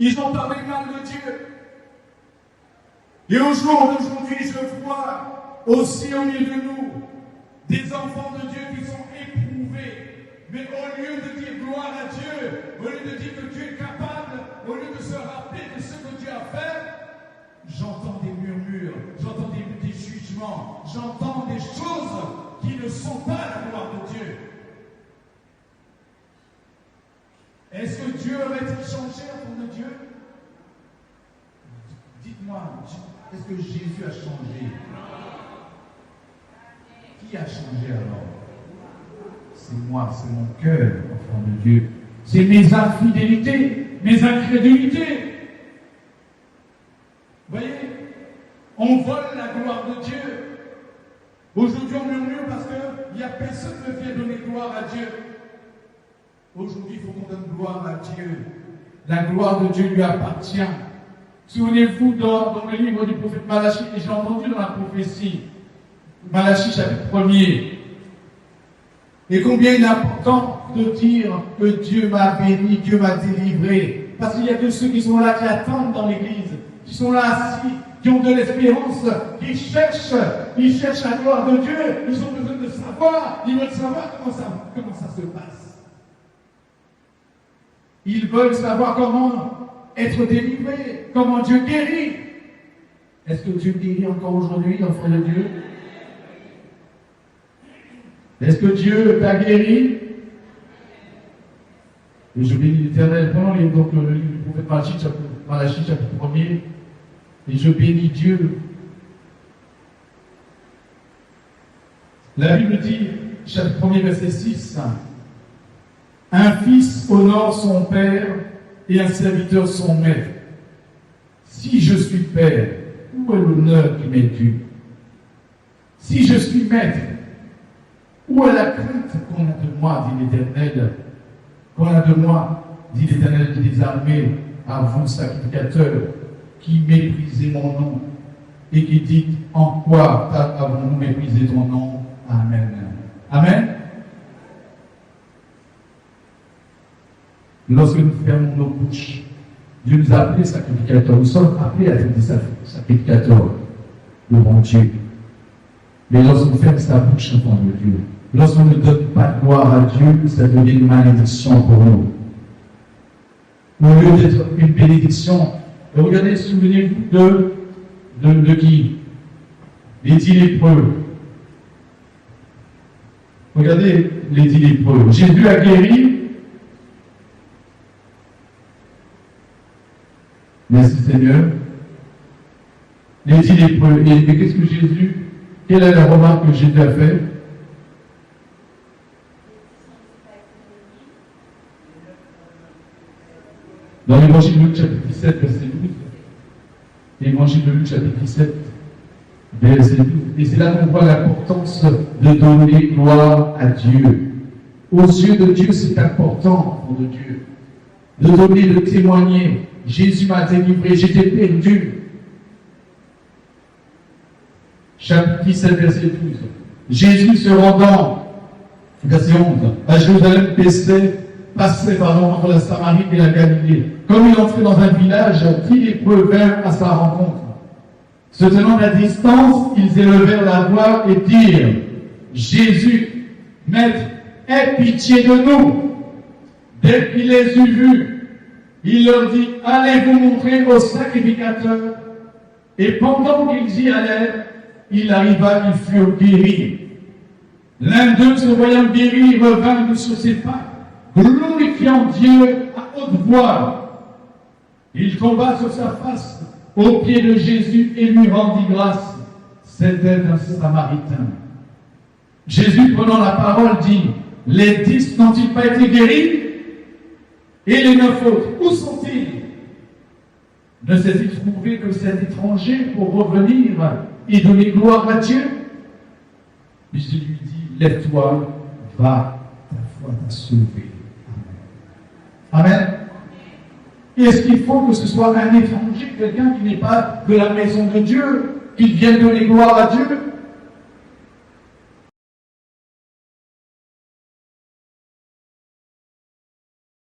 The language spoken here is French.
Ils ont parlé mal de Dieu. Et au jour d'aujourd'hui, je vois aussi au milieu de nous des enfants de Dieu qui sont éprouvés. Mais au lieu de dire gloire à Dieu, au lieu de dire que Dieu est capable, au lieu de se rappeler de ce que Dieu a fait, j'entends des murmures, j'entends des jugements, j'entends des choses qui ne sont pas la gloire de Dieu. Est-ce que Dieu aurait-il changé à fond de Dieu? Dites-moi, est-ce que Jésus a changé? Qui a changé alors? C'est moi, c'est mon cœur, enfant de Dieu. C'est mes infidélités, mes incrédulités. Vous voyez, on vole la gloire de Dieu. Aujourd'hui, on murmure parce qu'il n'y a personne qui vient donner gloire à Dieu. Aujourd'hui, il faut qu'on donne gloire à Dieu. La gloire de Dieu lui appartient. Souvenez-vous dans le livre du prophète Malachie, et j'ai entendu dans la prophétie, Malachie chapitre 1er, et combien il est important de dire que Dieu m'a béni, Dieu m'a délivré. Parce qu'il y a de ceux qui sont là, qui attendent dans l'église, qui sont là assis, qui ont de l'espérance, qui cherchent la gloire de Dieu. Ils ont besoin de savoir, ils veulent savoir comment ça se passe. Ils veulent savoir comment être délivrés, comment Dieu guérit. Est-ce que Dieu guérit encore aujourd'hui, enfant de Dieu? Est-ce que Dieu t'a guéri? Et je bénis l'Éternel. Pendant le livre du prophète Malachie, chapitre 1er, et je bénis Dieu. La Bible dit, chapitre 1er, verset 6, un fils honore son père et un serviteur son maître. Si je suis père, où est l'honneur qui m'est dû? Si je suis maître, où est la crainte qu'on a de moi, dit l'Éternel? Qu'on a de moi, dit l'Éternel des armées, à vous, sacrificateurs, qui méprisez mon nom, et qui dites, en quoi avons-nous méprisé ton nom? Amen. Amen. Lorsque nous fermons nos bouches, Dieu nous a appelés sacrificateurs. Nous sommes appelés à être des sacrificateurs devant Dieu. Mais lorsqu'on ferme sa bouche devant Dieu, lorsqu'on ne donne pas de gloire à Dieu, ça devient une malédiction pour nous. Au lieu d'être une bénédiction, regardez, souvenez-vous de qui? Les 10 lépreux. Regardez les 10 lépreux. Jésus a guéri. Merci Seigneur. Les 10 lépreux. Et qu'est-ce que Jésus, quelle est la remarque que Jésus a faite? Dans l'évangile de Luc, chapitre 17, verset 12. L'évangile de Luc, chapitre 17, verset 12. Et c'est là qu'on voit l'importance de donner gloire à Dieu. Aux yeux de Dieu, c'est important, pour de Dieu, de donner, de témoigner. Jésus m'a délivré, j'étais perdu. Chapitre 17, verset 12. Jésus se rendant, verset 11, à Jérusalem, passait entre la Samarie et la Galilée. Comme il entrait dans un village, 10 lépreux vinrent à sa rencontre. Se tenant à distance, ils élevèrent la voix et dirent, Jésus, Maître, aie pitié de nous. Dès qu'il les eut vus, il leur dit, allez vous montrer au sacrificateur. Et pendant qu'ils y allèrent, il arriva, ils furent guéris. L'un d'eux, se voyant guéri, revint sur ses pas, glorifiant Dieu à haute voix. Il tomba sur sa face aux pieds de Jésus et lui rendit grâce. C'était un Samaritain. Jésus, prenant la parole, dit, les 10 n'ont-ils pas été guéris? Et les 9 autres, où sont-ils? Ne s'est-il trouvé que cet étranger pour revenir et donner gloire à Dieu? Jésus lui dit, lève-toi, va, ta foi t'a sauvé. Amen. Amen. Est-ce qu'il faut que ce soit un étranger, quelqu'un qui n'est pas de la maison de Dieu, qui vienne donner gloire à Dieu?